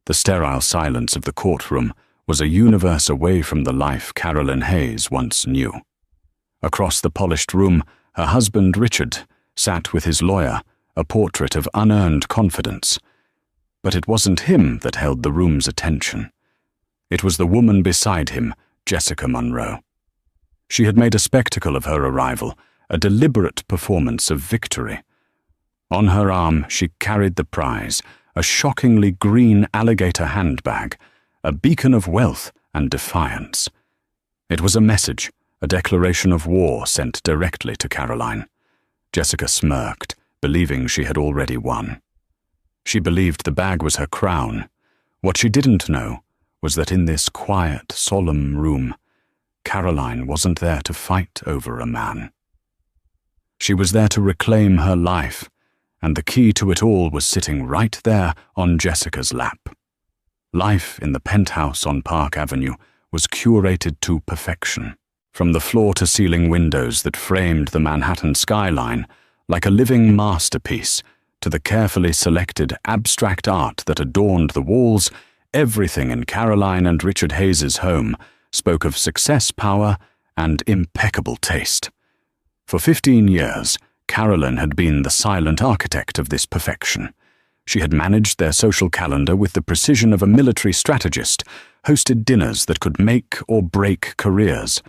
The sterile silence of the courtroom was a universe away from the life Carolyn Hayes once knew. Across the polished room, her husband Richard sat with his lawyer, a portrait of unearned confidence. But it wasn't him that held the room's attention. It was the woman beside him, Jessica Monroe. She had made a spectacle of her arrival, a deliberate performance of victory. On her arm she carried the prize, a shockingly green alligator handbag, a beacon of wealth and defiance. It was a message, a declaration of war sent directly to Caroline. Jessica smirked, believing she had already won. She believed the bag was her crown. What she didn't know was that in this quiet, solemn room, Caroline wasn't there to fight over a man. She was there to reclaim her life, and the key to it all was sitting right there on Jessica's lap. Life in the penthouse on Park Avenue was curated to perfection, from the floor-to-ceiling windows that framed the Manhattan skyline like a living masterpiece to the carefully selected abstract art that adorned the walls. Everything in Caroline and Richard Hayes's home spoke of success, power, and impeccable taste. For 15 years, Carolyn had been the silent architect of this perfection. She had managed their social calendar with the precision of a military strategist, hosted dinners that could make or break careers,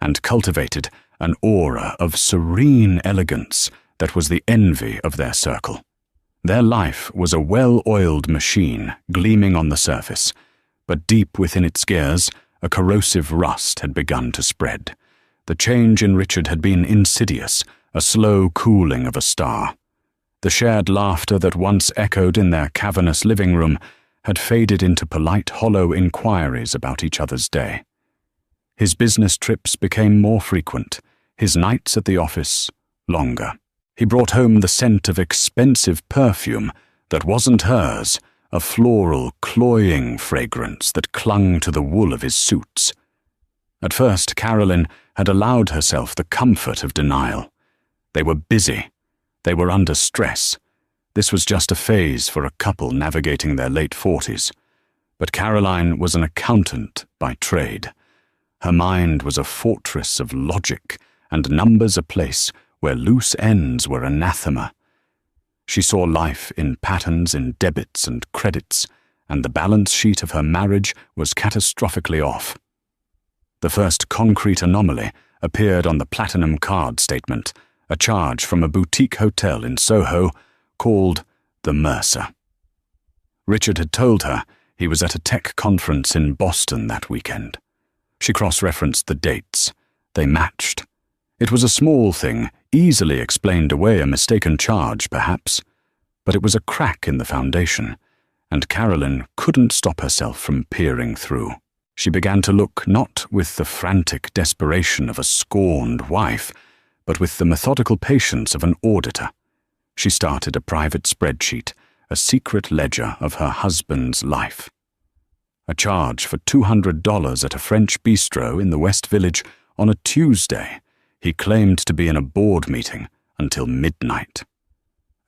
and cultivated an aura of serene elegance that was the envy of their circle. Their life was a well-oiled machine gleaming on the surface, but deep within its gears, a corrosive rust had begun to spread. The change in Richard had been insidious, a slow cooling of a star. The shared laughter that once echoed in their cavernous living room had faded into polite, hollow inquiries about each other's day. His business trips became more frequent, his nights at the office longer. He brought home the scent of expensive perfume that wasn't hers, a floral, cloying fragrance that clung to the wool of his suits. At first, Carolyn had allowed herself the comfort of denial. They were busy. They were under stress. This was just a phase for a couple navigating their late 40s. But Caroline was an accountant by trade. Her mind was a fortress of logic, and numbers a place where loose ends were anathema. She saw life in patterns in debits and credits, and the balance sheet of her marriage was catastrophically off. The first concrete anomaly appeared on the platinum card statement, a charge from a boutique hotel in Soho called the Mercer. Richard had told her he was at a tech conference in Boston that weekend. She cross-referenced the dates. They matched. It was a small thing, easily explained away, a mistaken charge, perhaps, but it was a crack in the foundation, and Carolyn couldn't stop herself from peering through. She began to look not with the frantic desperation of a scorned wife, but with the methodical patience of an auditor. She started a private spreadsheet, a secret ledger of her husband's life. A charge for $200 at a French bistro in the West Village on a Tuesday. He claimed to be in a board meeting until midnight.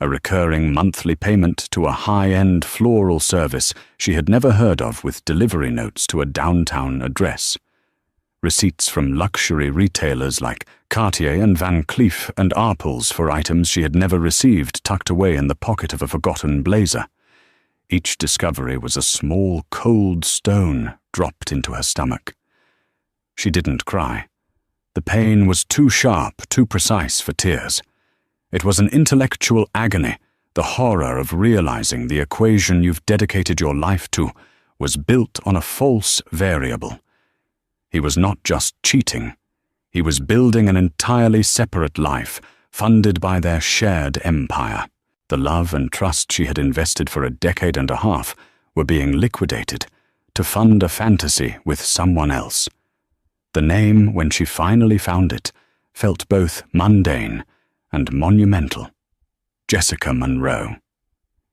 A recurring monthly payment to a high-end floral service she had never heard of with delivery notes to a downtown address. Receipts from luxury retailers like Cartier and Van Cleef and Arpels for items she had never received tucked away in the pocket of a forgotten blazer. Each discovery was a small, cold stone dropped into her stomach. She didn't cry. The pain was too sharp, too precise for tears. It was an intellectual agony, the horror of realizing the equation you've dedicated your life to was built on a false variable. He was not just cheating. He was building an entirely separate life, funded by their shared empire. The love and trust she had invested for a decade and a half were being liquidated to fund a fantasy with someone else. The name, when she finally found it, felt both mundane and monumental. Jessica Monroe.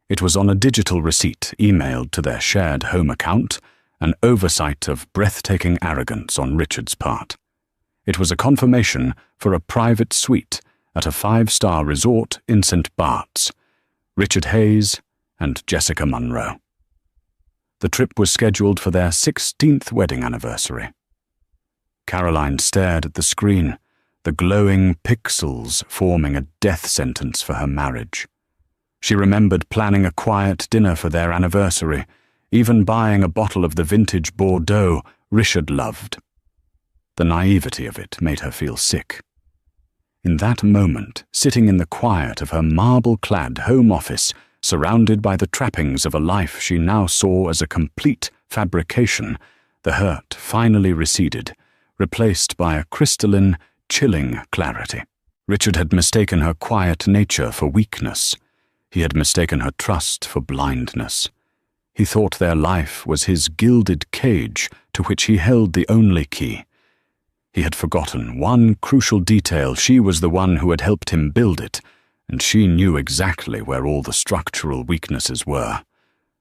It was on a digital receipt emailed to their shared home account, an oversight of breathtaking arrogance on Richard's part. It was a confirmation for a private suite at a 5-star resort in St. Bart's. Richard Hayes and Jessica Monroe. The trip was scheduled for their 16th wedding anniversary. Caroline stared at the screen, the glowing pixels forming a death sentence for her marriage. She remembered planning a quiet dinner for their anniversary, even buying a bottle of the vintage Bordeaux Richard loved. The naivety of it made her feel sick. In that moment, sitting in the quiet of her marble-clad home office, surrounded by the trappings of a life she now saw as a complete fabrication, the hurt finally receded, replaced by a crystalline, chilling clarity. Richard had mistaken her quiet nature for weakness. He had mistaken her trust for blindness. He thought their life was his gilded cage to which he held the only key. He had forgotten one crucial detail. She was the one who had helped him build it, and she knew exactly where all the structural weaknesses were.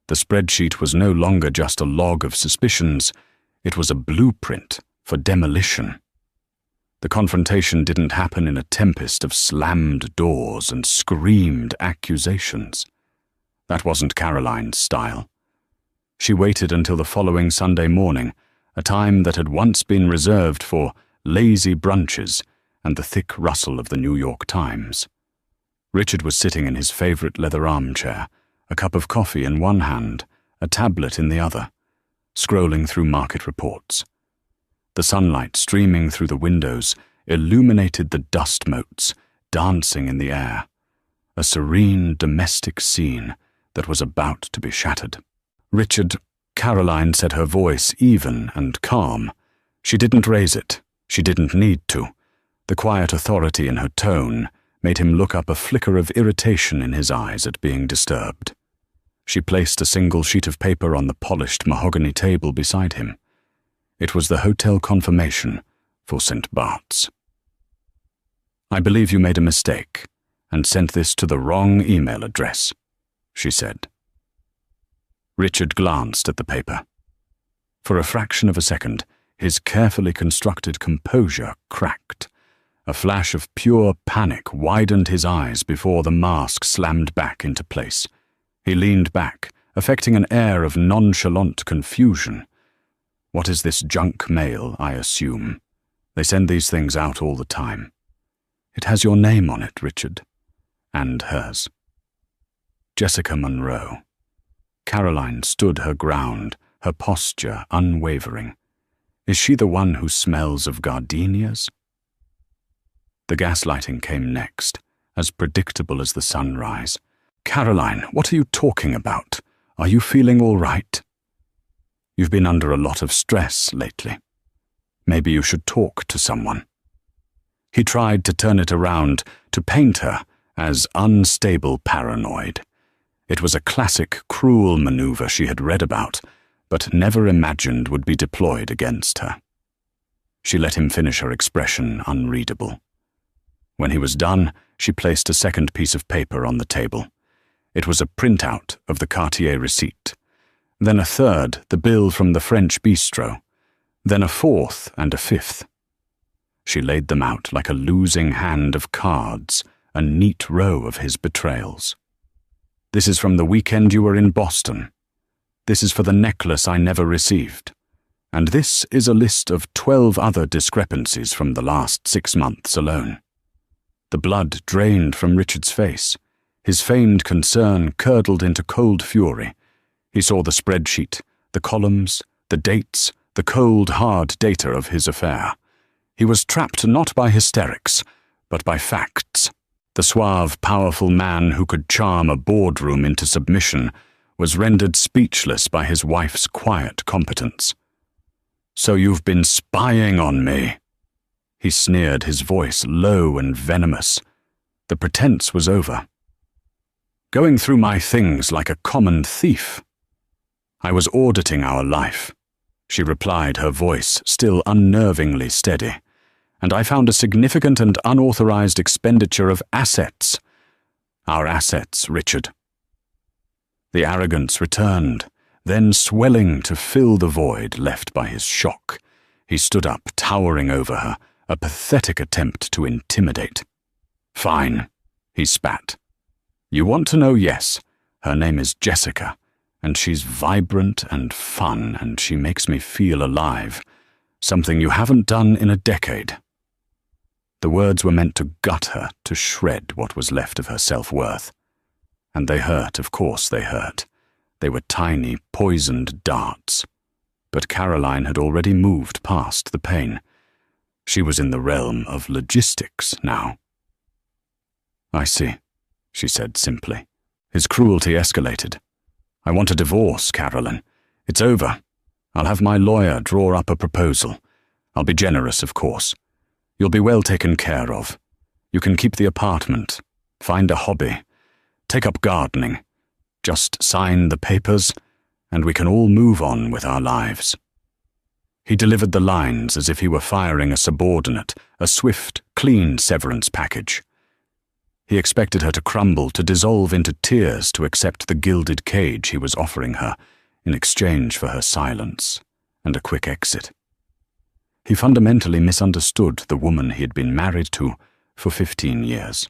The spreadsheet was no longer just a log of suspicions. It was a blueprint for demolition. The confrontation didn't happen in a tempest of slammed doors and screamed accusations. That wasn't Caroline's style. She waited until the following Sunday morning, a time that had once been reserved for lazy brunches and the thick rustle of the New York Times. Richard was sitting in his favorite leather armchair, a cup of coffee in one hand, a tablet in the other, scrolling through market reports. The sunlight streaming through the windows illuminated the dust motes dancing in the air, a serene domestic scene that was about to be shattered. "Richard," Caroline said, her voice even and calm. She didn't raise it. She didn't need to. The quiet authority in her tone made him look up, a flicker of irritation in his eyes at being disturbed. She placed a single sheet of paper on the polished mahogany table beside him. It was the hotel confirmation for St. Bart's. "I believe you made a mistake and sent this to the wrong email address," she said. Richard glanced at the paper. For a fraction of a second, his carefully constructed composure cracked. A flash of pure panic widened his eyes before the mask slammed back into place. He leaned back, affecting an air of nonchalant confusion. "What is this junk mail, I assume? They send these things out all the time." "It has your name on it, Richard." "And hers." Jessica Monroe. Caroline stood her ground, her posture unwavering. Is she the one who smells of gardenias? The gaslighting came next, as predictable as the sunrise. "Caroline, what are you talking about? Are you feeling all right? You've been under a lot of stress lately. Maybe you should talk to someone." He tried to turn it around, to paint her as unstable paranoid. It was a classic cruel maneuver she had read about, but never imagined would be deployed against her. She let him finish her expression unreadable. When he was done, she placed a second piece of paper on the table. It was a printout of the Cartier receipt. Then a third, the bill from the French bistro. Then a fourth and a fifth. She laid them out like a losing hand of cards, a neat row of his betrayals. "This is from the weekend you were in Boston. This is for the necklace I never received. And this is a list of 12 other discrepancies from the last 6 months alone." The blood drained from Richard's face. His feigned concern curdled into cold fury. He saw the spreadsheet, the columns, the dates, the cold, hard data of his affair. He was trapped not by hysterics, but by facts. The suave, powerful man who could charm a boardroom into submission was rendered speechless by his wife's quiet competence. "So you've been spying on me," he sneered, his voice low and venomous. The pretense was over. "Going through my things like a common thief." "I was auditing our life," she replied, her voice still unnervingly steady. "And I found a significant and unauthorized expenditure of assets. Our assets, Richard." The arrogance returned, then swelling to fill the void left by his shock. He stood up, towering over her, a pathetic attempt to intimidate. "Fine," he spat. "You want to know? Yes. Her name is Jessica, And she's vibrant and fun, and she makes me feel alive. Something you haven't done in a decade." The words were meant to gut her, to shred what was left of her self-worth. And they hurt, of course they hurt. They were tiny, poisoned darts. But Caroline had already moved past the pain. She was in the realm of logistics now. "I see," she said simply. His cruelty escalated. "I want a divorce, Caroline. It's over. I'll have my lawyer draw up a proposal. I'll be generous, of course. You'll be well taken care of. You can keep the apartment, find a hobby, take up gardening. Just sign the papers, and we can all move on with our lives." He delivered the lines as if he were firing a subordinate, a swift, clean severance package. He expected her to crumble, to dissolve into tears, to accept the gilded cage he was offering her in exchange for her silence and a quick exit. He fundamentally misunderstood the woman he had been married to for 15 years.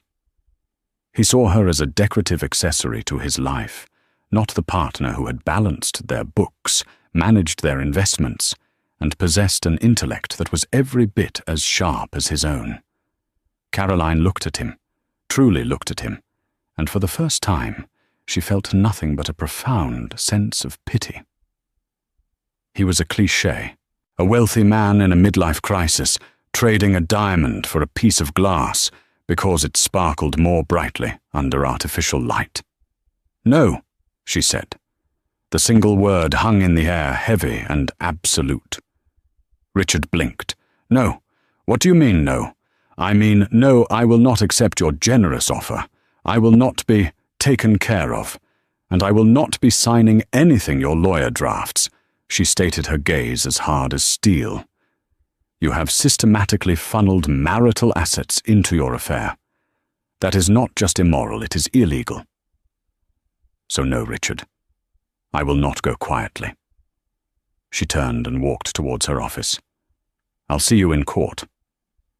He saw her as a decorative accessory to his life, not the partner who had balanced their books, managed their investments, and possessed an intellect that was every bit as sharp as his own. Caroline looked at him, truly looked at him, and for the first time she felt nothing but a profound sense of pity. He was a cliché, a wealthy man in a midlife crisis, trading a diamond for a piece of glass because it sparkled more brightly under artificial light. "No," she said. The single word hung in the air, heavy and absolute. Richard blinked. "No. What do you mean, no?" "I mean, no, I will not accept your generous offer. I will not be taken care of. And I will not be signing anything your lawyer drafts." She stated her gaze as hard as steel. "You have systematically funneled marital assets into your affair. That is not just immoral, it is illegal. So no, Richard. I will not go quietly." She turned and walked towards her office. "I'll see you in court,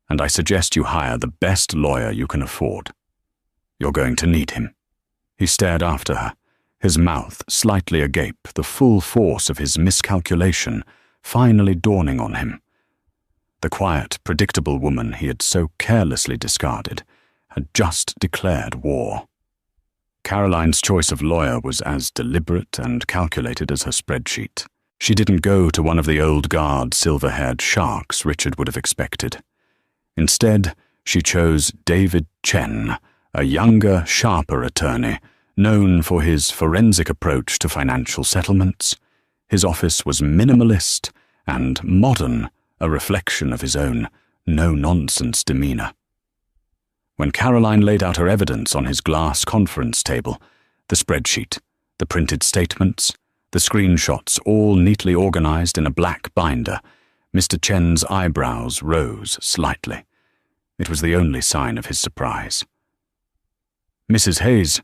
and I suggest you hire the best lawyer you can afford. You're going to need him." He stared after her, his mouth slightly agape, the full force of his miscalculation finally dawning on him. The quiet, predictable woman he had so carelessly discarded had just declared war. Caroline's choice of lawyer was as deliberate and calculated as her spreadsheet. She didn't go to one of the old guard, silver-haired sharks Richard would have expected. Instead, she chose David Chen, a younger, sharper attorney, known for his forensic approach to financial settlements. His office was minimalist and modern, a reflection of his own no-nonsense demeanor. When Caroline laid out her evidence on his glass conference table, the spreadsheet, the printed statements, the screenshots all neatly organized in a black binder, Mr. Chen's eyebrows rose slightly. It was the only sign of his surprise. "Mrs. Hayes,"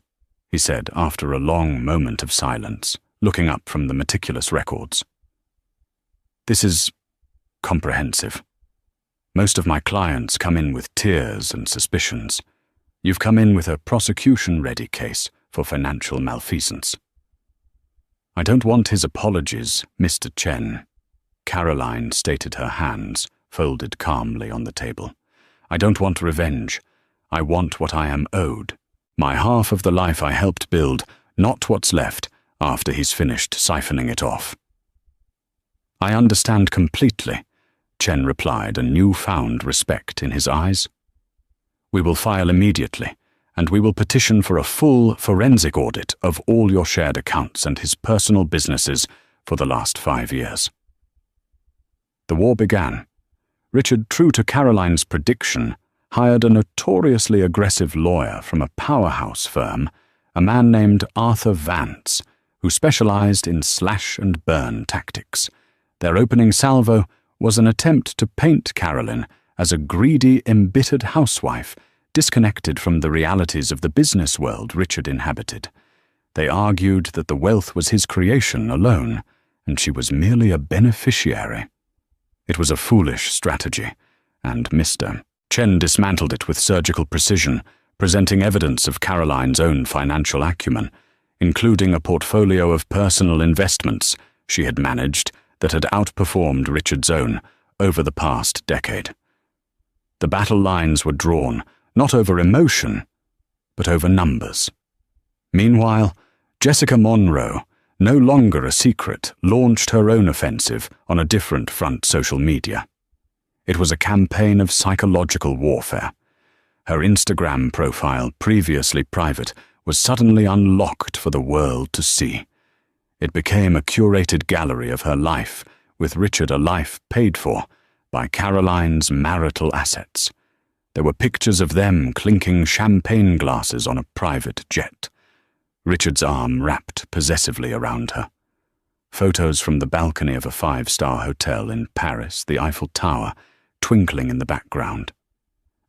he said after a long moment of silence, looking up from the meticulous records. "This is comprehensive. Most of my clients come in with tears and suspicions. You've come in with a prosecution-ready case for financial malfeasance. I don't want his apologies, Mr. Chen." Caroline stated her hands, folded calmly on the table. "I don't want revenge. I want what I am owed. My half of the life I helped build, not what's left after he's finished siphoning it off." "I understand completely," Chen replied, a newfound respect in his eyes. "We will file immediately, and we will petition for a full forensic audit of all your shared accounts and his personal businesses for the last 5 years." The war began. Richard, true to Caroline's prediction, hired a notoriously aggressive lawyer from a powerhouse firm, a man named Arthur Vance, who specialized in slash-and-burn tactics. Their opening salvo was an attempt to paint Caroline as a greedy, embittered housewife, disconnected from the realities of the business world Richard inhabited. They argued that the wealth was his creation alone, and she was merely a beneficiary. It was a foolish strategy, and Mr. Chen dismantled it with surgical precision, presenting evidence of Caroline's own financial acumen. including a portfolio of personal investments she had managed that had outperformed Richard's own over the past decade. The battle lines were drawn not over emotion, but over numbers. Meanwhile, Jessica Monroe, no longer a secret, launched her own offensive on a different front: social media. It was a campaign of psychological warfare. Her Instagram profile, previously private, was suddenly unlocked for the world to see. It became a curated gallery of her life, with Richard a life paid for by Caroline's marital assets. There were pictures of them clinking champagne glasses on a private jet. Richard's arm wrapped possessively around her. Photos from the balcony of a five-star hotel in Paris, the Eiffel Tower, twinkling in the background.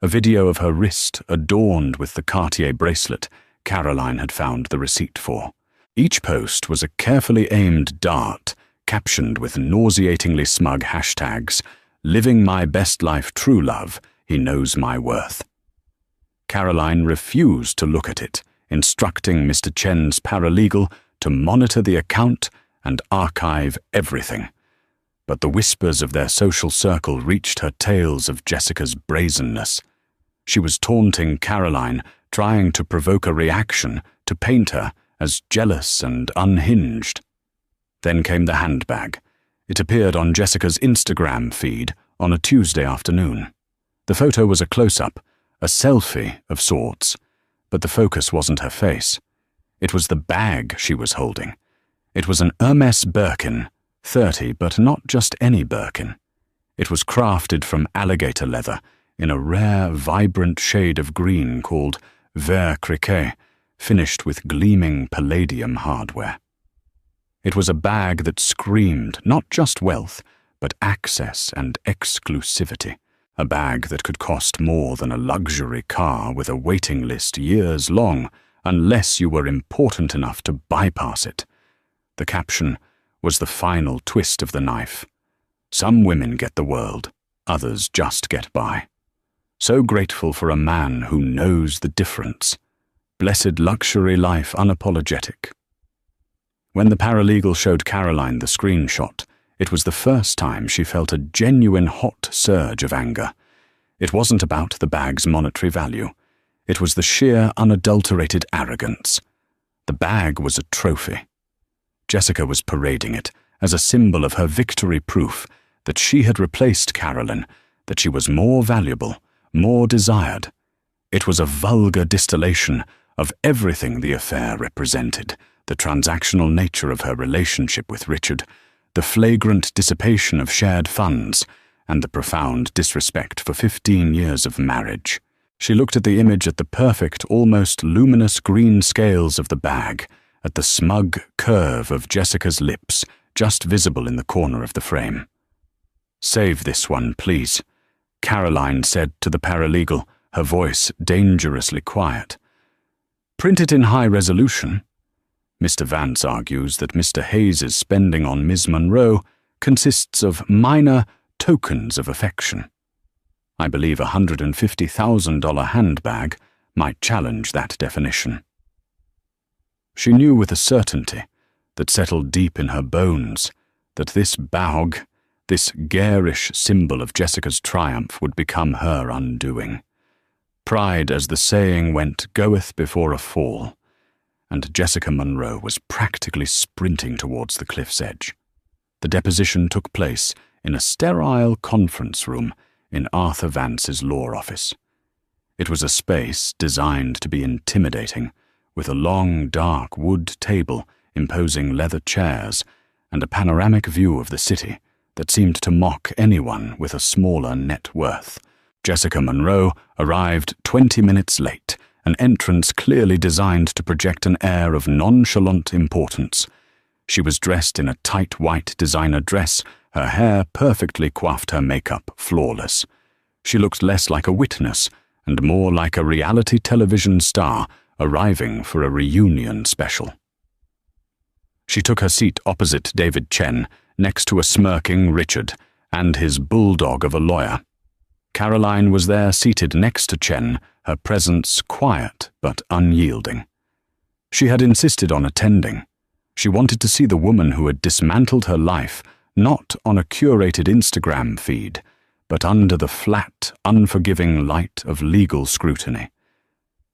A video of her wrist adorned with the Cartier bracelet Caroline had found the receipt for. Each post was a carefully aimed dart, captioned with nauseatingly smug hashtags, "Living my best life, true love, he knows my worth." Caroline refused to look at it, instructing Mr. Chen's paralegal to monitor the account and archive everything. But the whispers of their social circle reached her tales of Jessica's brazenness. She was taunting Caroline, trying to provoke a reaction, to paint her as jealous and unhinged. Then came the handbag. It appeared on Jessica's Instagram feed on a Tuesday afternoon. The photo was a close-up, a selfie of sorts, but the focus wasn't her face. It was the bag she was holding. It was an Hermes Birkin, 30, but not just any Birkin. It was crafted from alligator leather in a rare, vibrant shade of green called vert criquet, finished with gleaming palladium hardware. It was a bag that screamed not just wealth, but access and exclusivity. A bag that could cost more than a luxury car with a waiting list years long, unless you were important enough to bypass it. The caption was the final twist of the knife. Some women get the world, others just get by. So grateful for a man who knows the difference. Blessed luxury life unapologetic. When the paralegal showed Caroline the screenshot, it was the first time she felt a genuine hot surge of anger. It wasn't about the bag's monetary value. It was the sheer, unadulterated arrogance. The bag was a trophy. Jessica was parading it as a symbol of her victory, proof that she had replaced Caroline, that she was more valuable, more desired. It was a vulgar distillation of everything the affair represented: the transactional nature of her relationship with Richard, the flagrant dissipation of shared funds, and the profound disrespect for 15 years of marriage. She looked at the image, at the perfect, almost luminous green scales of the bag, at the smug curve of Jessica's lips, just visible in the corner of the frame. "Save this one, please," Caroline said to the paralegal, her voice dangerously quiet. "Print it in high resolution." Mr. Vance argues that Mr. Hayes's spending on Ms. Monroe consists of minor tokens of affection. I believe a $150,000 handbag might challenge that definition. She knew with a certainty that settled deep in her bones that this bag, this garish symbol of Jessica's triumph, would become her undoing. Pride, as the saying went, goeth before a fall, and Jessica Monroe was practically sprinting towards the cliff's edge. The deposition took place in a sterile conference room in Arthur Vance's law office. It was a space designed to be intimidating, with a long, dark wood table, imposing leather chairs, and a panoramic view of the city that seemed to mock anyone with a smaller net worth. Jessica Monroe arrived 20 minutes late, an entrance clearly designed to project an air of nonchalant importance. She was dressed in a tight white designer dress, her hair perfectly coiffed, her makeup flawless. She looked less like a witness and more like a reality television star arriving for a reunion special. She took her seat opposite David Chen, next to a smirking Richard and his bulldog of a lawyer. Caroline was there, seated next to Chen, her presence quiet but unyielding. She had insisted on attending. She wanted to see the woman who had dismantled her life, not on a curated Instagram feed, but under the flat, unforgiving light of legal scrutiny.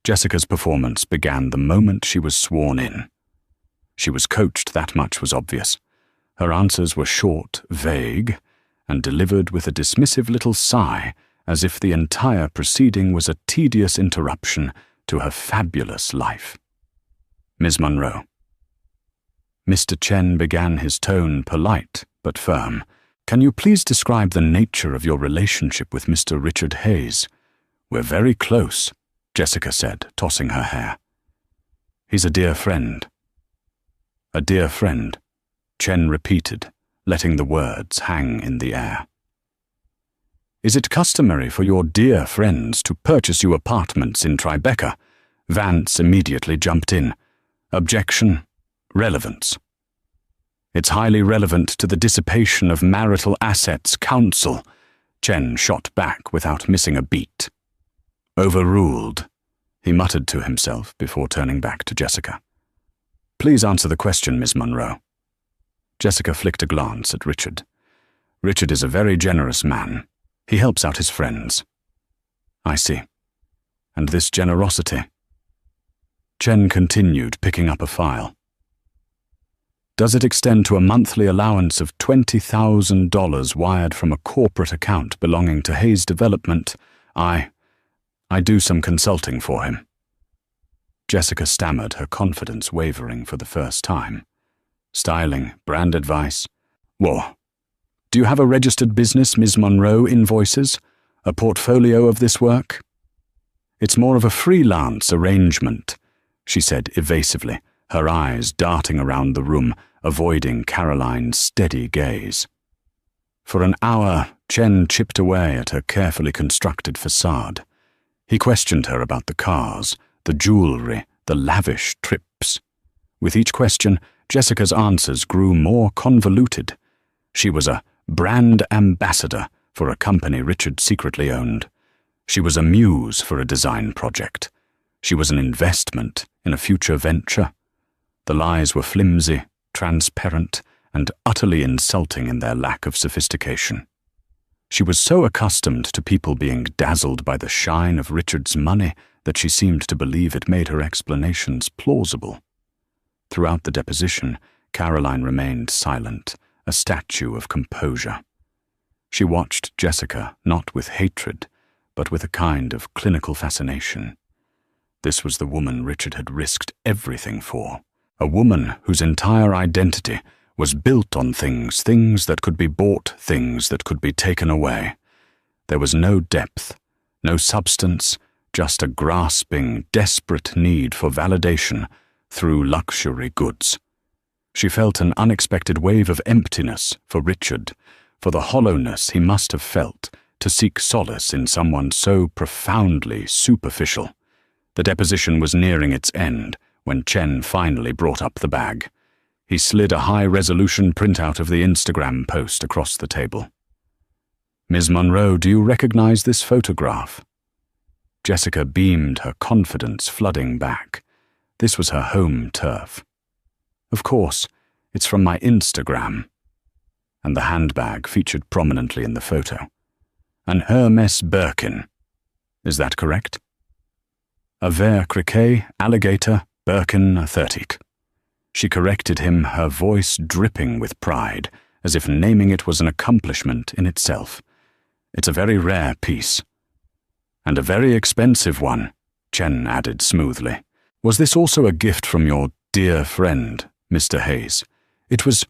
Jessica's performance began the moment she was sworn in. She was coached, that much was obvious. Her answers were short, vague, and delivered with a dismissive little sigh, as if the entire proceeding was a tedious interruption to her fabulous life. Ms. Monroe. Mr. Chen began, his tone polite but firm. Can you please describe the nature of your relationship with Mr. Richard Hayes? We're very close, Jessica said, tossing her hair. He's a dear friend. A dear friend, Chen repeated, letting the words hang in the air. Is it customary for your dear friends to purchase you apartments in Tribeca? Vance immediately jumped in. Objection. Relevance. It's highly relevant to the dissipation of marital assets, counsel, Chen shot back without missing a beat. Overruled, he muttered to himself before turning back to Jessica. Please answer the question, Miss Monroe. Jessica flicked a glance at Richard. Richard is a very generous man. He helps out his friends. I see. And this generosity? Chen continued, picking up a file. Does it extend to a monthly allowance of $20,000 wired from a corporate account belonging to Hayes Development? I do some consulting for him. Jessica stammered, her confidence wavering for the first time. Styling, brand advice. Whoa. Do you have a registered business, Ms. Monroe Invoices? A portfolio of this work? It's more of a freelance arrangement, she said evasively, her eyes darting around the room, avoiding Caroline's steady gaze. For an hour, Chen chipped away at her carefully constructed facade. He questioned her about the cars, the jewelry, the lavish trips. With each question, Jessica's answers grew more convoluted. She was a brand ambassador for a company Richard secretly owned. She was a muse for a design project. She was an investment in a future venture. The lies were flimsy, transparent, and utterly insulting in their lack of sophistication. She was so accustomed to people being dazzled by the shine of Richard's money that she seemed to believe it made her explanations plausible. Throughout the deposition, Caroline remained silent, a statue of composure. She watched Jessica not with hatred, but with a kind of clinical fascination. This was the woman Richard had risked everything for, a woman whose entire identity was built on things that could be bought, things that could be taken away. There was no depth, no substance, just a grasping, desperate need for validation through luxury goods. She felt an unexpected wave of emptiness for Richard, for the hollowness he must have felt to seek solace in someone so profoundly superficial. The deposition was nearing its end when Chen finally brought up the bag. He slid a high-resolution printout of the Instagram post across the table. Ms. Monroe, do you recognize this photograph? Jessica beamed, her confidence flooding back. This was her home turf. Of course, it's from my Instagram. And the handbag featured prominently in the photo. An Hermes Birkin. Is that correct? A Vert Criquet, alligator, Birkin 30. She corrected him, her voice dripping with pride, as if naming it was an accomplishment in itself. It's a very rare piece. And a very expensive one, Chen added smoothly. Was this also a gift from your dear friend, Mr. Hayes? It was,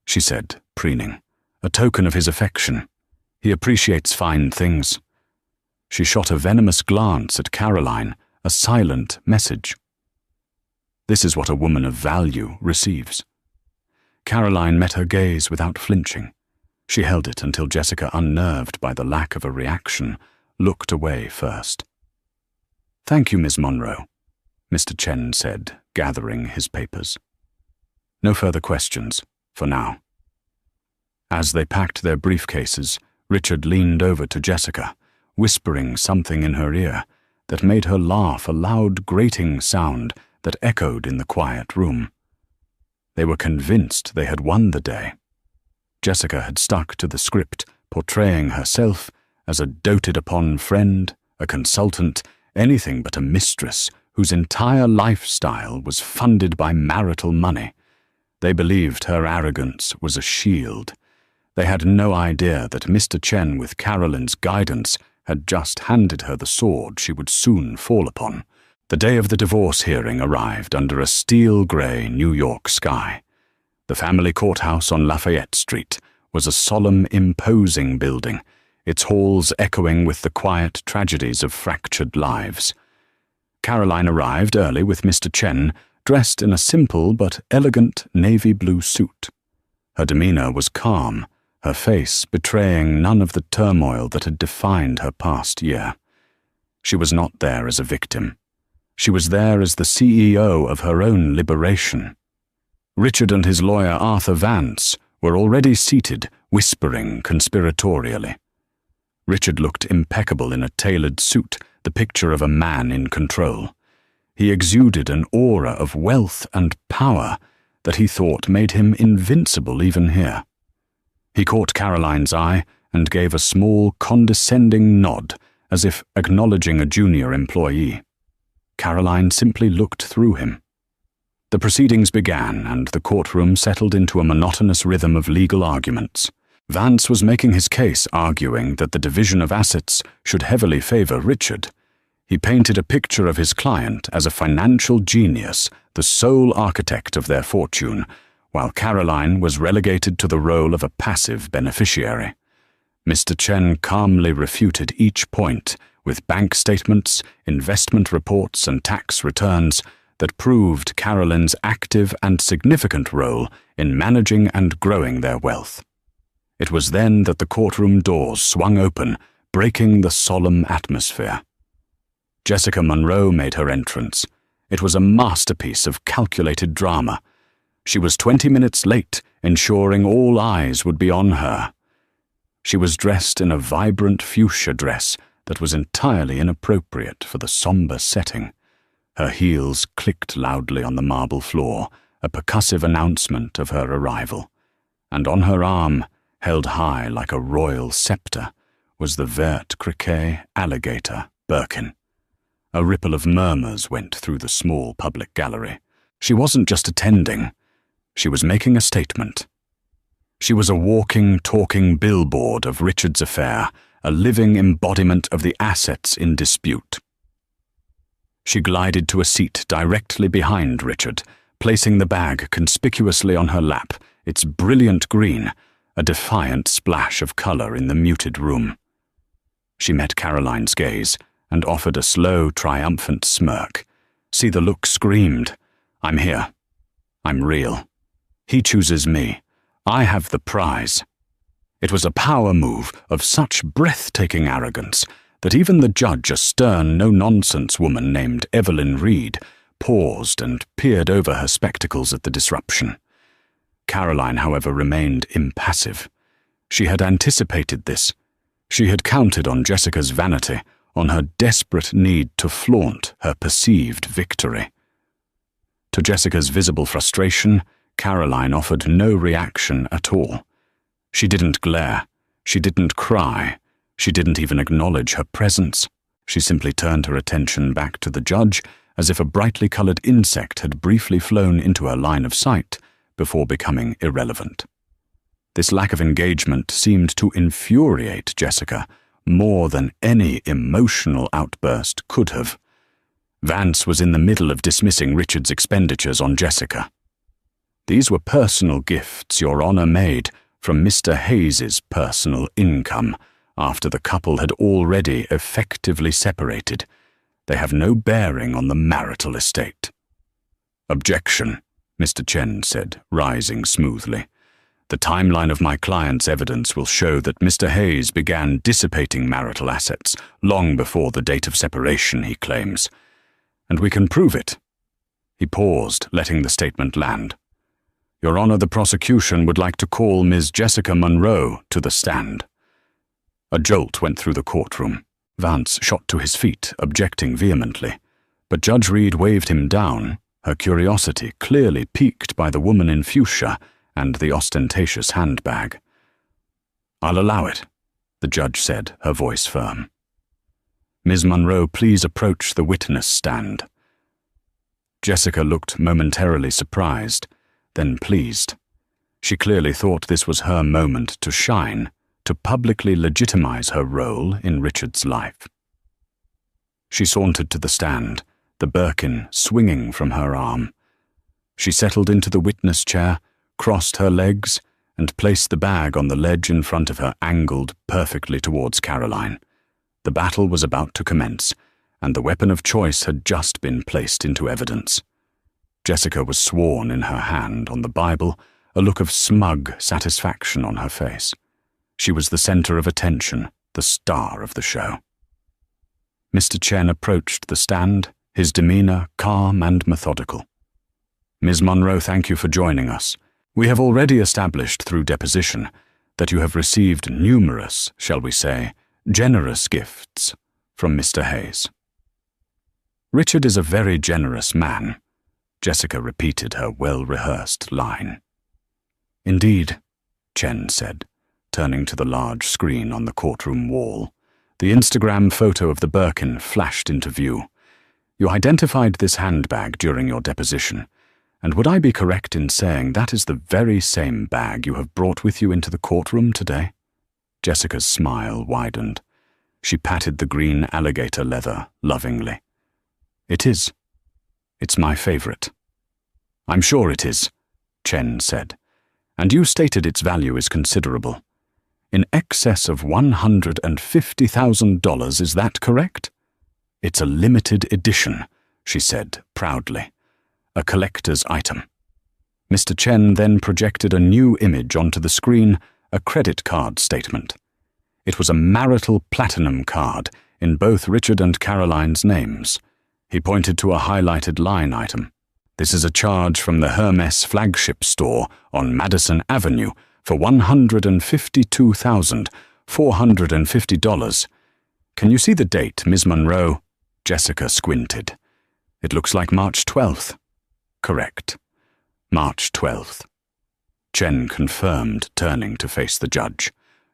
she said, preening, a token of his affection. He appreciates fine things. She shot a venomous glance at Caroline, a silent message. This is what a woman of value receives. Caroline met her gaze without flinching. She held it until Jessica, unnerved by the lack of a reaction, looked away first. Thank you, Miss Monroe, Mr. Chen said, gathering his papers. No further questions, for now. As they packed their briefcases, Richard leaned over to Jessica, whispering something in her ear that made her laugh, a loud, grating sound that echoed in the quiet room. They were convinced they had won the day. Jessica had stuck to the script, portraying herself as a doted-upon friend, a consultant, anything but a mistress whose entire lifestyle was funded by marital money. They believed her arrogance was a shield. They had no idea that Mr. Chen, with Carolyn's guidance, had just handed her the sword she would soon fall upon. The day of the divorce hearing arrived under a steel-gray New York sky. The family courthouse on Lafayette Street was a solemn, imposing building, its halls echoing with the quiet tragedies of fractured lives. Caroline arrived early with Mr. Chen, dressed in a simple but elegant navy blue suit. Her demeanor was calm, her face betraying none of the turmoil that had defined her past year. She was not there as a victim. She was there as the CEO of her own liberation. Richard and his lawyer Arthur Vance were already seated, whispering conspiratorially. Richard looked impeccable in a tailored suit, the picture of a man in control. He exuded an aura of wealth and power that he thought made him invincible even here. He caught Caroline's eye and gave a small, condescending nod, as if acknowledging a junior employee. Caroline simply looked through him. The proceedings began, and the courtroom settled into a monotonous rhythm of legal arguments. Vance was making his case, arguing that the division of assets should heavily favor Richard. He painted a picture of his client as a financial genius, the sole architect of their fortune, while Caroline was relegated to the role of a passive beneficiary. Mr. Chen calmly refuted each point with bank statements, investment reports, and tax returns that proved Carolyn's active and significant role in managing and growing their wealth. It was then that the courtroom doors swung open, breaking the solemn atmosphere. Jessica Monroe made her entrance. It was a masterpiece of calculated drama. She was 20 minutes late, ensuring all eyes would be on her. She was dressed in a vibrant fuchsia dress that was entirely inappropriate for the somber setting. Her heels clicked loudly on the marble floor, a percussive announcement of her arrival. And on her arm, held high like a royal scepter, was the vert criquet alligator Birkin. A ripple of murmurs went through the small public gallery. She wasn't just attending. She was making a statement. She was a walking, talking billboard of Richard's affair, a living embodiment of the assets in dispute. She glided to a seat directly behind Richard, placing the bag conspicuously on her lap, its brilliant green, a defiant splash of color in the muted room. She met Caroline's gaze and offered a slow, triumphant smirk. See, the look screamed, "I'm here. I'm real. He chooses me. I have the prize." It was a power move of such breathtaking arrogance that even the judge, a stern, no-nonsense woman named Evelyn Reed, paused and peered over her spectacles at the disruption. Caroline, however, remained impassive. She had anticipated this. She had counted on Jessica's vanity, on her desperate need to flaunt her perceived victory. To Jessica's visible frustration, Caroline offered no reaction at all. She didn't glare. She didn't cry. She didn't even acknowledge her presence. She simply turned her attention back to the judge as if a brightly colored insect had briefly flown into her line of sight before becoming irrelevant. This lack of engagement seemed to infuriate Jessica more than any emotional outburst could have. Vance was in the middle of dismissing Richard's expenditures on Jessica. "These were personal gifts Your Honor made from Mr. Hayes's personal income after the couple had already effectively separated. They have no bearing on the marital estate." "Objection," Mr. Chen said, rising smoothly. "The timeline of my client's evidence will show that Mr. Hayes began dissipating marital assets long before the date of separation, he claims. And we can prove it." He paused, letting the statement land. "Your Honor, the prosecution would like to call Ms. Jessica Monroe to the stand." A jolt went through the courtroom. Vance shot to his feet, objecting vehemently. But Judge Reed waved him down. her curiosity clearly piqued by the woman in fuchsia and the ostentatious handbag. "I'll allow it," the judge said, her voice firm. "Ms. Monroe, please approach the witness stand." Jessica looked momentarily surprised, then pleased. She clearly thought this was her moment to shine, to publicly legitimize her role in Richard's life. She sauntered to the stand, the Birkin swinging from her arm. She settled into the witness chair, crossed her legs, and placed the bag on the ledge in front of her, angled perfectly towards Caroline. The battle was about to commence, and the weapon of choice had just been placed into evidence. Jessica was sworn in her hand on the Bible, a look of smug satisfaction on her face. She was the center of attention, the star of the show. Mr. Chen approached the stand, his demeanor calm and methodical. "Ms. Monroe, thank you for joining us. We have already established through deposition that you have received numerous, shall we say, generous gifts from Mr. Hayes." "Richard is a very generous man," Jessica repeated her well-rehearsed line. "Indeed," Chen said, turning to the large screen on the courtroom wall. The Instagram photo of the Birkin flashed into view. "You identified this handbag during your deposition, and would I be correct in saying that is the very same bag you have brought with you into the courtroom today?" Jessica's smile widened. She patted the green alligator leather lovingly. "It is. It's my favorite." "I'm sure it is," Chen said. "And you stated its value is considerable. In excess of $150,000, is that correct?" "It's a limited edition," she said proudly. "A collector's item." Mr. Chen then projected a new image onto the screen, a credit card statement. It was a marital platinum card in both Richard and Caroline's names. He pointed to a highlighted line item. "This is a charge from the Hermes flagship store on Madison Avenue for $152,450. Can you see the date, Ms. Monroe?" Jessica squinted. "It looks like March 12th. "Correct. March 12th. Chen confirmed, turning to face the judge.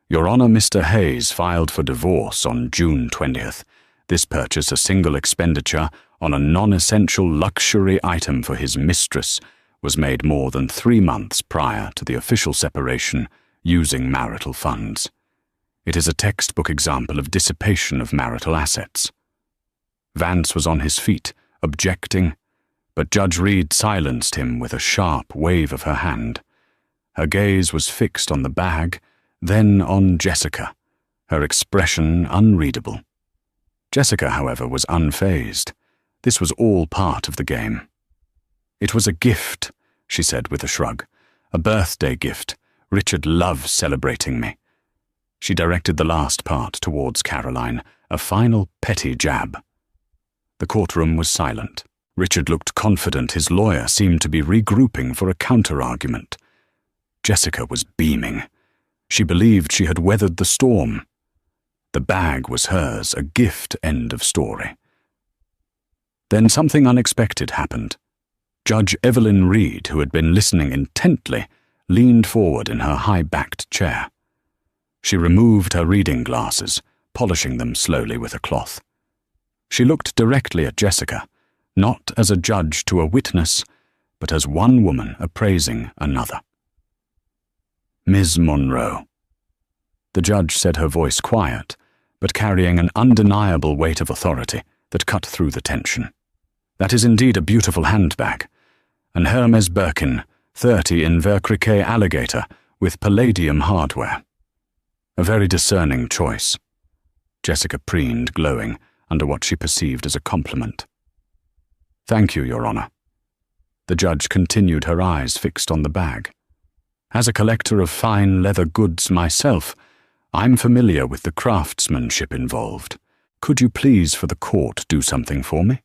"Your Honor, Mr. Hayes filed for divorce on June 20th. This purchase a single expenditure on a non-essential luxury item for his mistress was made more than 3 months prior to the official separation using marital funds. It is a textbook example of dissipation of marital assets." Vance was on his feet, objecting, but Judge Reed silenced him with a sharp wave of her hand. Her gaze was fixed on the bag, then on Jessica, her expression unreadable. Jessica, however, was unfazed. This was all part of the game. "It was a gift," she said with a shrug. "A birthday gift. Richard loves celebrating me." She directed the last part towards Caroline, a final petty jab. The courtroom was silent. Richard looked confident his lawyer seemed to be regrouping for a counter-argument. Jessica was beaming. She believed she had weathered the storm. The bag was hers, a gift, end of story. Then something unexpected happened. Judge Evelyn Reed, who had been listening intently, leaned forward in her high-backed chair. She removed her reading glasses, polishing them slowly with a cloth. She looked directly at Jessica, not as a judge to a witness, but as one woman appraising another. "Ms. Monroe." The judge said, her voice quiet, but carrying an undeniable weight of authority that cut through the tension. "That is indeed a beautiful handbag. An Hermes Birkin, 30 in Vercriquet alligator with palladium hardware. A very discerning choice." Jessica preened, glowing under what she perceived as a compliment. "Thank you, Your Honor." The judge continued, her eyes fixed on the bag. "As a collector of fine leather goods myself, I'm familiar with the craftsmanship involved. Could you please, for the court, do something for me?"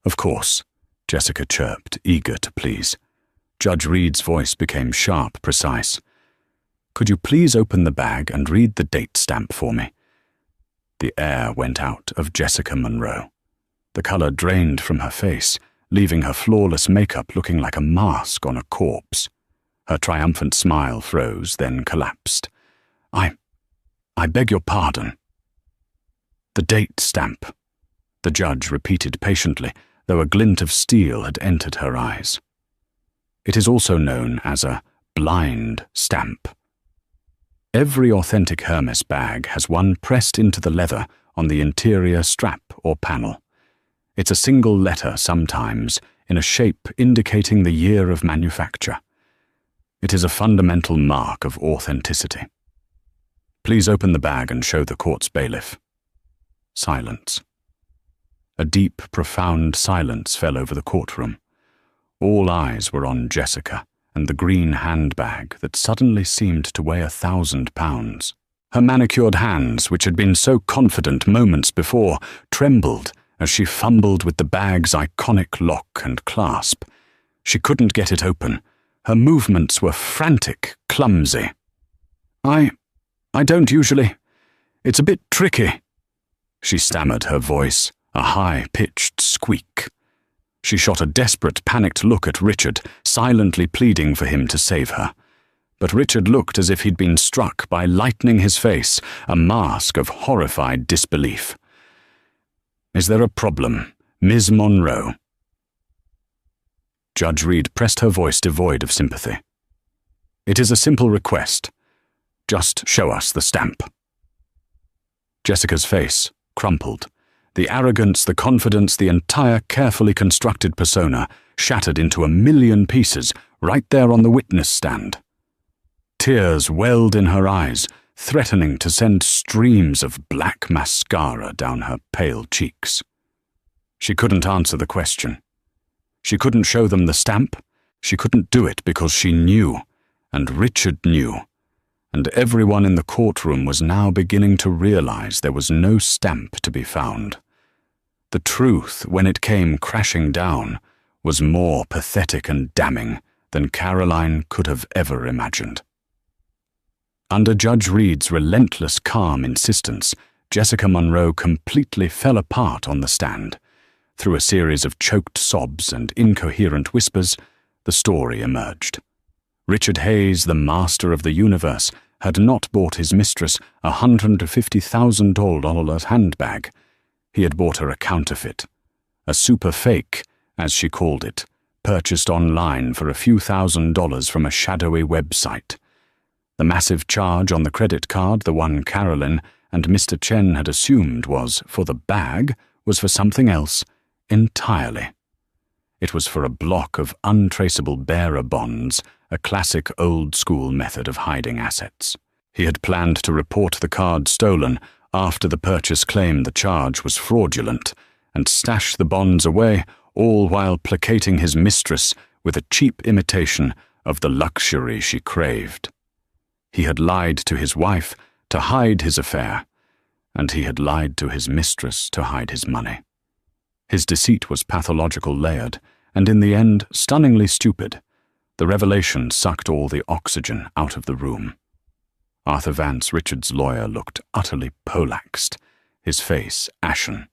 "Of course," Jessica chirped, eager to please. Judge Reed's voice became sharp, precise. "Could you please open the bag and read the date stamp for me?" The air went out of Jessica Monroe. The color drained from her face, leaving her flawless makeup looking like a mask on a corpse. Her triumphant smile froze, then collapsed. I beg your pardon." "The date stamp," the judge repeated patiently, though a glint of steel had entered her eyes. "It is also known as a blind stamp. Every authentic Hermes bag has one pressed into the leather on the interior strap or panel. It's a single letter sometimes, in a shape indicating the year of manufacture. It is a fundamental mark of authenticity. Please open the bag and show the court's bailiff." Silence. A deep, profound silence fell over the courtroom. All eyes were on Jessica and the green handbag that suddenly seemed to weigh 1,000 pounds. Her manicured hands, which had been so confident moments before, trembled as she fumbled with the bag's iconic lock and clasp. She couldn't get it open. Her movements were frantic, clumsy. I don't usually. It's a bit tricky," she stammered, her voice a high-pitched squeak. She shot a desperate, panicked look at Richard, silently pleading for him to save her. But Richard looked as if he'd been struck by lightning his face, a mask of horrified disbelief. "Is there a problem, Ms. Monroe?" Judge Reed pressed her voice devoid of sympathy. "It is a simple request. Just show us the stamp." Jessica's face crumpled. The arrogance, the confidence, the entire carefully constructed persona shattered into a million pieces right there on the witness stand. Tears welled in her eyes, threatening to send streams of black mascara down her pale cheeks. She couldn't answer the question. She couldn't show them the stamp. She couldn't do it because she knew, and Richard knew, and everyone in the courtroom was now beginning to realize there was no stamp to be found. The truth, when it came crashing down, was more pathetic and damning than Caroline could have ever imagined. Under Judge Reed's relentless, calm insistence, Jessica Monroe completely fell apart on the stand. Through a series of choked sobs and incoherent whispers, the story emerged. Richard Hayes, the master of the universe, had not bought his mistress a $150,000 handbag. He had bought her a counterfeit, a super fake, as she called it, purchased online for a few $1,000s from a shadowy website. The massive charge on the credit card, the one Carolyn and Mr. Chen had assumed was for the bag, was for something else entirely. It was for a block of untraceable bearer bonds, a classic old-school method of hiding assets. He had planned to report the card stolen after the purchase claimed the charge was fraudulent, and stash the bonds away, all while placating his mistress with a cheap imitation of the luxury she craved. He had lied to his wife to hide his affair, and he had lied to his mistress to hide his money. His deceit was pathological layered, and in the end stunningly stupid. The revelation sucked all the oxygen out of the room. Arthur Vance, Richard's lawyer, looked utterly polaxed, his face ashen.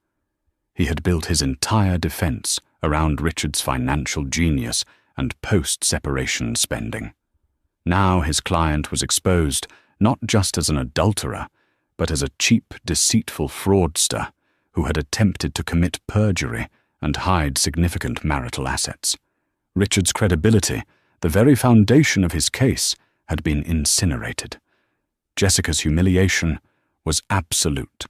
He had built his entire defense around Richard's financial genius and post-separation spending. Now his client was exposed not just as an adulterer, but as a cheap, deceitful fraudster who had attempted to commit perjury and hide significant marital assets. Richard's credibility, the very foundation of his case, had been incinerated. Jessica's humiliation was absolute.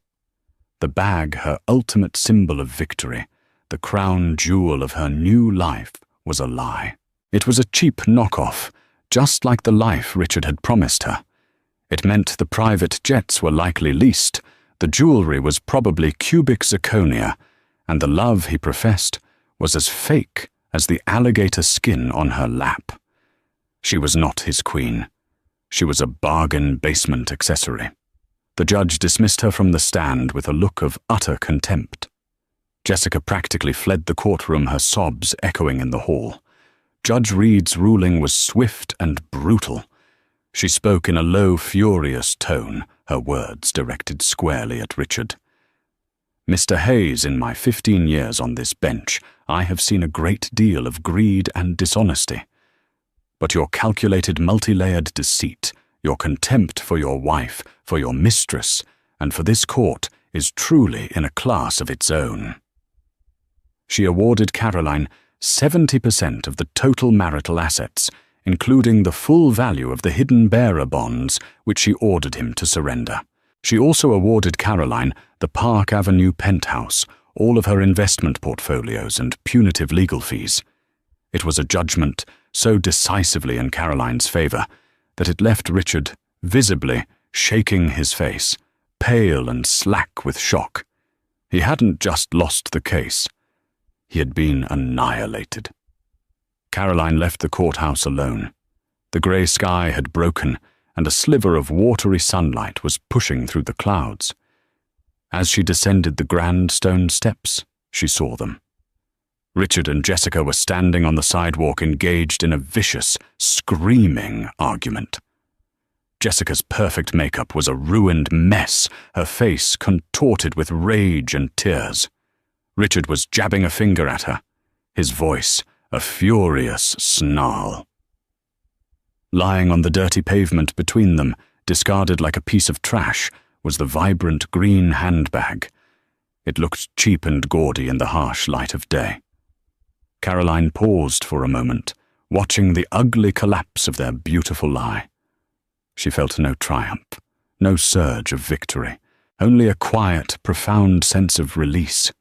The bag, her ultimate symbol of victory, the crown jewel of her new life, was a lie. It was a cheap knockoff, just like the life Richard had promised her. It meant the private jets were likely leased, the jewelry was probably cubic zirconia, and the love he professed was as fake as the alligator skin on her lap. She was not his queen. She was a bargain basement accessory. The judge dismissed her from the stand with a look of utter contempt. Jessica practically fled the courtroom, her sobs echoing in the hall. Judge Reed's ruling was swift and brutal. She spoke in a low, furious tone, her words directed squarely at Richard. Mr. Hayes, in my 15 years on this bench, I have seen a great deal of greed and dishonesty. But your calculated multi-layered deceit, your contempt for your wife, for your mistress, and for this court is truly in a class of its own." She awarded Caroline 70% of the total marital assets, including the full value of the hidden bearer bonds which she ordered him to surrender. She also awarded Caroline the Park Avenue penthouse, all of her investment portfolios and punitive legal fees. It was a judgment so decisively in Caroline's favor that it left Richard visibly shaking his face, pale and slack with shock. He hadn't just lost the case. He had been annihilated. Caroline left the courthouse alone. The grey sky had broken, and a sliver of watery sunlight was pushing through the clouds. As she descended the grand stone steps, she saw them. Richard and Jessica were standing on the sidewalk, engaged in a vicious, screaming argument. Jessica's perfect makeup was a ruined mess, her face contorted with rage and tears. Richard was jabbing a finger at her, his voice a furious snarl. Lying on the dirty pavement between them, discarded like a piece of trash, was the vibrant green handbag. It looked cheap and gaudy in the harsh light of day. Caroline paused for a moment, watching the ugly collapse of their beautiful lie. She felt no triumph, no surge of victory, only a quiet, profound sense of release.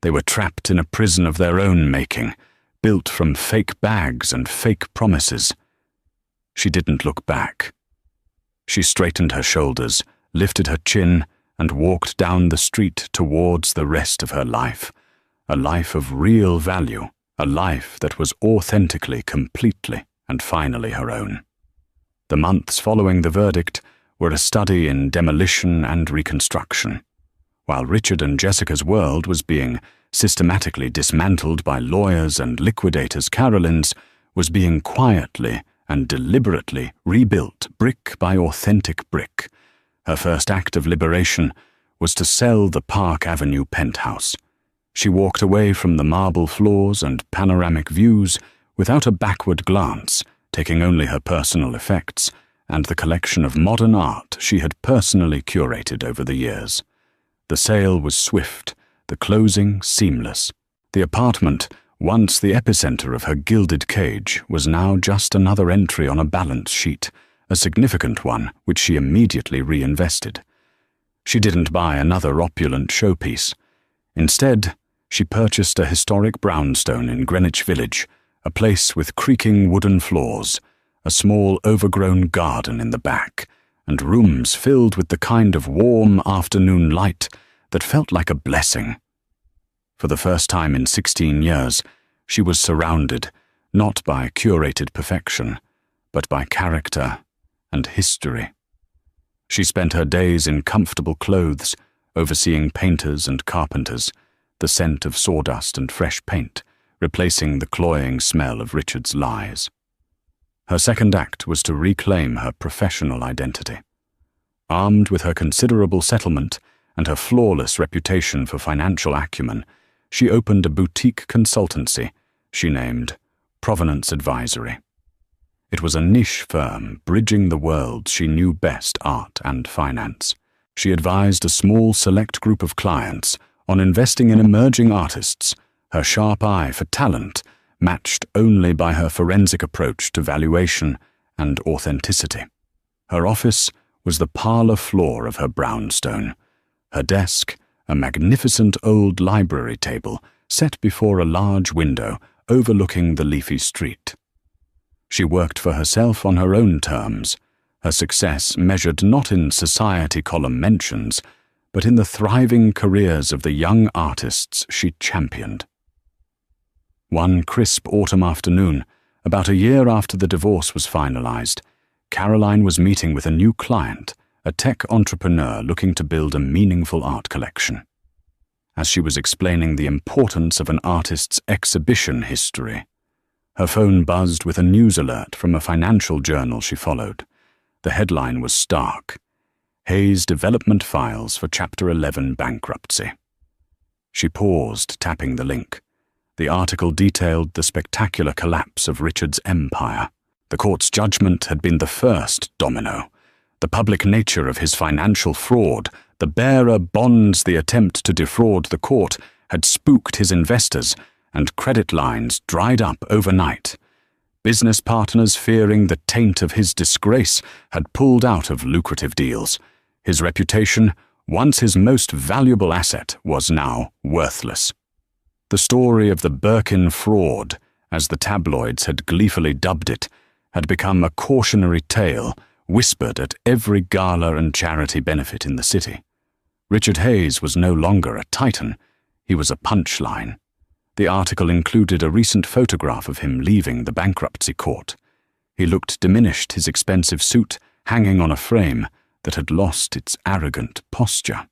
They were trapped in a prison of their own making, built from fake bags and fake promises. She didn't look back. She straightened her shoulders, lifted her chin, and walked down the street towards the rest of her life, a life of real value, a life that was authentically, completely, and finally her own. The months following the verdict were a study in demolition and reconstruction. While Richard and Jessica's world was being systematically dismantled by lawyers and liquidators, Caroline's was being quietly and deliberately rebuilt brick by authentic brick. Her first act of liberation was to sell the Park Avenue penthouse. She walked away from the marble floors and panoramic views without a backward glance, taking only her personal effects and the collection of modern art she had personally curated over the years. The sale was swift, the closing seamless. The apartment, once the epicenter of her gilded cage, was now just another entry on a balance sheet, a significant one which she immediately reinvested. She didn't buy another opulent showpiece. Instead, she purchased a historic brownstone in Greenwich Village, a place with creaking wooden floors, a small overgrown garden in the back, and rooms filled with the kind of warm afternoon light that felt like a blessing. For the first time in 16 years, she was surrounded, not by curated perfection, but by character and history. She spent her days in comfortable clothes, overseeing painters and carpenters, the scent of sawdust and fresh paint, replacing the cloying smell of Richard's lies. Her second act was to reclaim her professional identity. Armed with her considerable settlement and her flawless reputation for financial acumen, she opened a boutique consultancy she named Provenance Advisory. It was a niche firm bridging the worlds she knew best, art and finance. She advised a small select group of clients on investing in emerging artists, her sharp eye for talent matched only by her forensic approach to valuation and authenticity. Her office was the parlor floor of her brownstone. Her desk, a magnificent old library table set before a large window overlooking the leafy street. She worked for herself on her own terms, her success measured not in society column mentions, but in the thriving careers of the young artists she championed. One crisp autumn afternoon, about a year after the divorce was finalized, Caroline was meeting with a new client, a tech entrepreneur looking to build a meaningful art collection. As she was explaining the importance of an artist's exhibition history, her phone buzzed with a news alert from a financial journal she followed. The headline was stark: Hayes Development Files for Chapter 11 Bankruptcy. She paused, tapping the link. The article detailed the spectacular collapse of Richard's empire. The court's judgment had been the first domino. The public nature of his financial fraud, the bearer bonds, the attempt to defraud the court, had spooked his investors, and credit lines dried up overnight. Business partners, fearing the taint of his disgrace, had pulled out of lucrative deals. His reputation, once his most valuable asset, was now worthless. The story of the Birkin fraud, as the tabloids had gleefully dubbed it, had become a cautionary tale whispered at every gala and charity benefit in the city. Richard Hayes was no longer a titan, he was a punchline. The article included a recent photograph of him leaving the bankruptcy court. He looked diminished, his expensive suit hanging on a frame that had lost its arrogant posture.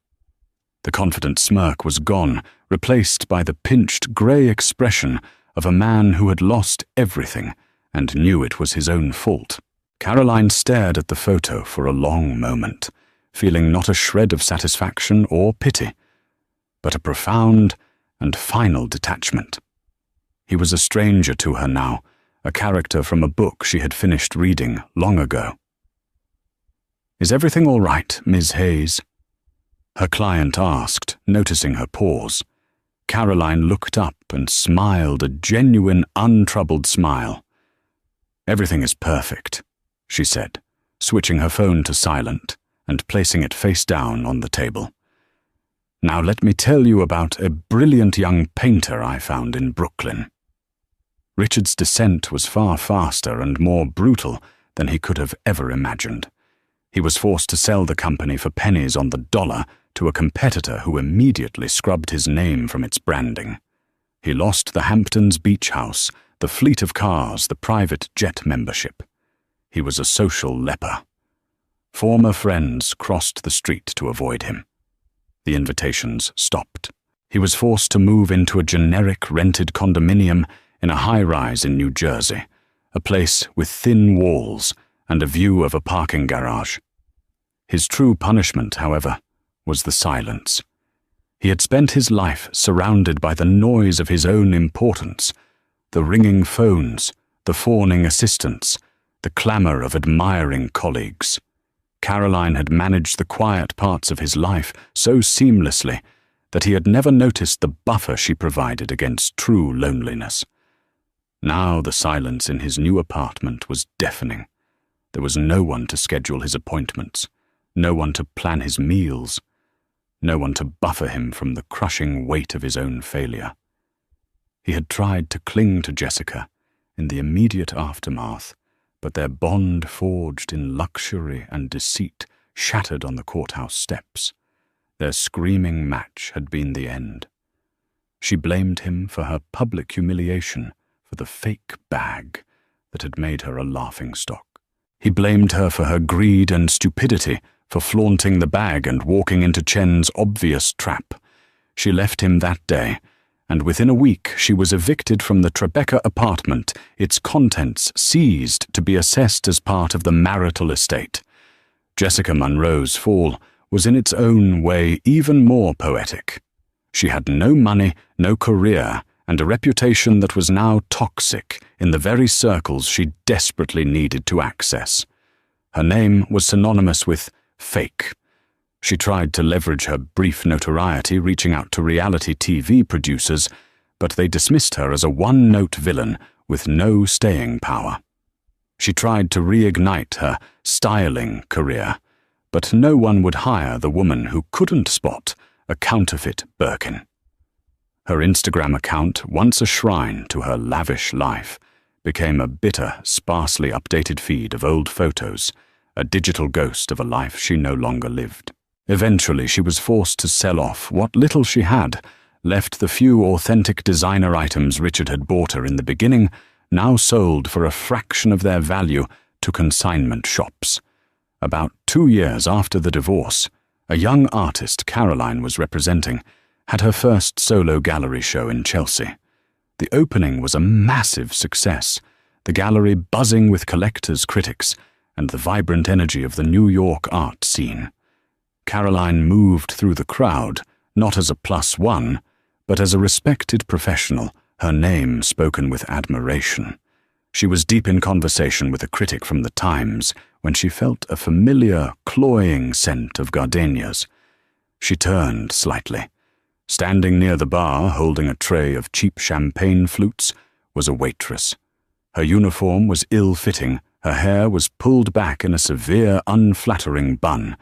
The confident smirk was gone, replaced by the pinched grey expression of a man who had lost everything and knew it was his own fault. Caroline stared at the photo for a long moment, feeling not a shred of satisfaction or pity, but a profound and final detachment. He was a stranger to her now, a character from a book she had finished reading long ago. "Is everything all right, Ms. Hayes?" her client asked, noticing her pause. Caroline looked up and smiled a genuine, untroubled smile. "Everything is perfect," she said, switching her phone to silent and placing it face down on the table. "Now let me tell you about a brilliant young painter I found in Brooklyn." Richard's descent was far faster and more brutal than he could have ever imagined. He was forced to sell the company for pennies on the dollar to a competitor who immediately scrubbed his name from its branding. He lost the Hamptons beach house, the fleet of cars, the private jet membership. He was a social leper. Former friends crossed the street to avoid him. The invitations stopped. He was forced to move into a generic rented condominium in a high-rise in New Jersey, a place with thin walls and a view of a parking garage. His true punishment, however, was the silence. He had spent his life surrounded by the noise of his own importance, the ringing phones, the fawning assistants, the clamour of admiring colleagues. Caroline had managed the quiet parts of his life so seamlessly that he had never noticed the buffer she provided against true loneliness. Now the silence in his new apartment was deafening. There was no one to schedule his appointments, no one to plan his meals, no one to buffer him from the crushing weight of his own failure. He had tried to cling to Jessica in the immediate aftermath, but their bond forged in luxury and deceit shattered on the courthouse steps. Their screaming match had been the end. She blamed him for her public humiliation, for the fake bag that had made her a laughingstock. He blamed her for her greed and stupidity, for flaunting the bag and walking into Chen's obvious trap. She left him that day, and within a week she was evicted from the Tribeca apartment, its contents seized to be assessed as part of the marital estate. Jessica Monroe's fall was in its own way even more poetic. She had no money, no career, and a reputation that was now toxic in the very circles she desperately needed to access. Her name was synonymous with fake. She tried to leverage her brief notoriety, reaching out to reality TV producers, but they dismissed her as a one-note villain with no staying power. She tried to reignite her styling career, but no one would hire the woman who couldn't spot a counterfeit Birkin. Her Instagram account, once a shrine to her lavish life, became a bitter, sparsely updated feed of old photos, a digital ghost of a life she no longer lived. Eventually, she was forced to sell off what little she had, left the few authentic designer items Richard had bought her in the beginning, now sold for a fraction of their value to consignment shops. About 2 years after the divorce, a young artist Caroline was representing had her first solo gallery show in Chelsea. The opening was a massive success, the gallery buzzing with collectors, critics, and the vibrant energy of the New York art scene. Caroline moved through the crowd, not as a +1, but as a respected professional, her name spoken with admiration. She was deep in conversation with a critic from the Times when she felt a familiar, cloying scent of gardenias. She turned slightly. Standing near the bar, holding a tray of cheap champagne flutes, was a waitress. Her uniform was ill-fitting, her hair was pulled back in a severe, unflattering bun,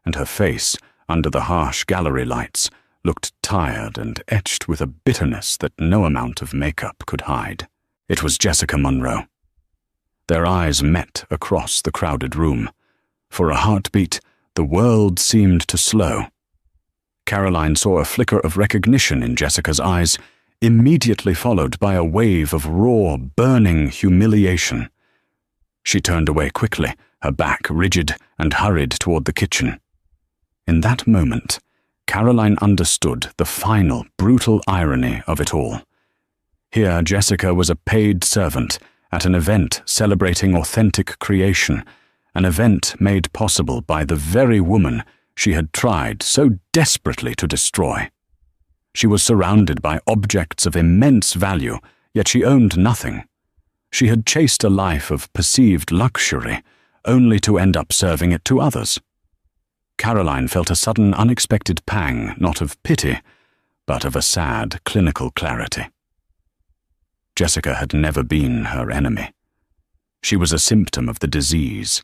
and her face, under the harsh gallery lights, looked tired and etched with a bitterness that no amount of makeup could hide. It was Jessica Munro. Their eyes met across the crowded room. For a heartbeat, the world seemed to slow. Caroline saw a flicker of recognition in Jessica's eyes, immediately followed by a wave of raw, burning humiliation. She turned away quickly, her back rigid, and hurried toward the kitchen. In that moment, Caroline understood the final, brutal irony of it all. Here, Jessica was a paid servant at an event celebrating authentic creation, an event made possible by the very woman she had tried so desperately to destroy. She was surrounded by objects of immense value, yet she owned nothing. She had chased a life of perceived luxury, only to end up serving it to others. Caroline felt a sudden, unexpected pang, not of pity, but of a sad, clinical clarity. Jessica had never been her enemy. She was a symptom of the disease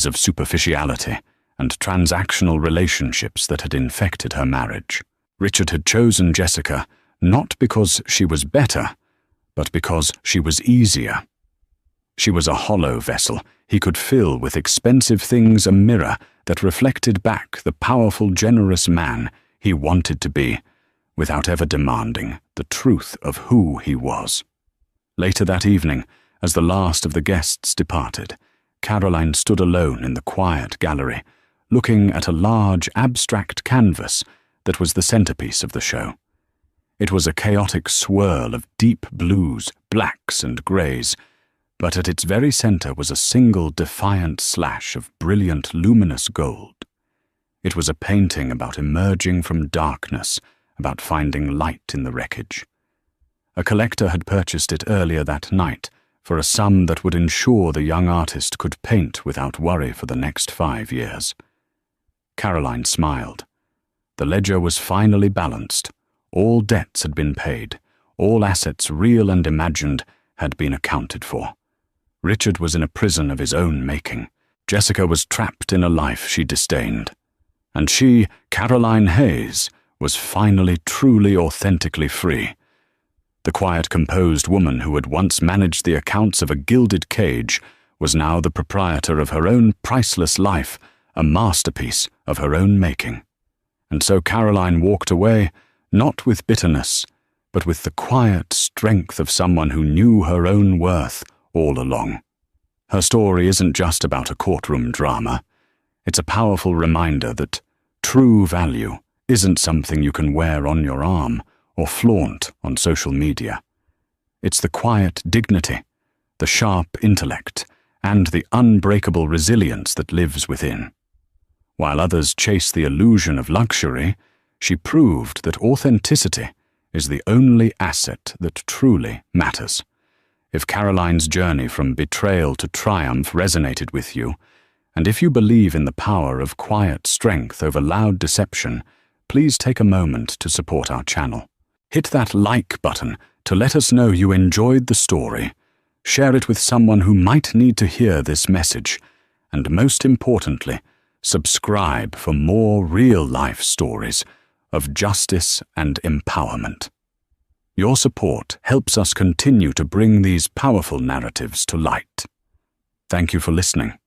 of superficiality and transactional relationships that had infected her marriage. Richard had chosen Jessica not because she was better, but because she was easier. She was a hollow vessel he could fill with expensive things, a mirror that reflected back the powerful, generous man he wanted to be, without ever demanding the truth of who he was. Later that evening, as the last of the guests departed, Caroline stood alone in the quiet gallery, looking at a large, abstract canvas that was the centerpiece of the show. It was a chaotic swirl of deep blues, blacks, and grays, but at its very center was a single defiant slash of brilliant, luminous gold. It was a painting about emerging from darkness, about finding light in the wreckage. A collector had purchased it earlier that night for a sum that would ensure the young artist could paint without worry for the next 5 years. Caroline smiled. The ledger was finally balanced. All debts had been paid. All assets, real and imagined, had been accounted for. Richard was in a prison of his own making. Jessica was trapped in a life she disdained. And she, Caroline Hayes, was finally truly authentically free. The quiet, composed woman who had once managed the accounts of a gilded cage was now the proprietor of her own priceless life, a masterpiece of her own making. And so Caroline walked away, not with bitterness, but with the quiet strength of someone who knew her own worth all along. Her story isn't just about a courtroom drama. It's a powerful reminder that true value isn't something you can wear on your arm or flaunt on social media. It's the quiet dignity, the sharp intellect, and the unbreakable resilience that lives within. While others chase the illusion of luxury, she proved that authenticity is the only asset that truly matters. If Caroline's journey from betrayal to triumph resonated with you, and if you believe in the power of quiet strength over loud deception, please take a moment to support our channel. Hit that like button to let us know you enjoyed the story. Share it with someone who might need to hear this message. And most importantly, subscribe for more real-life stories of justice and empowerment. Your support helps us continue to bring these powerful narratives to light. Thank you for listening.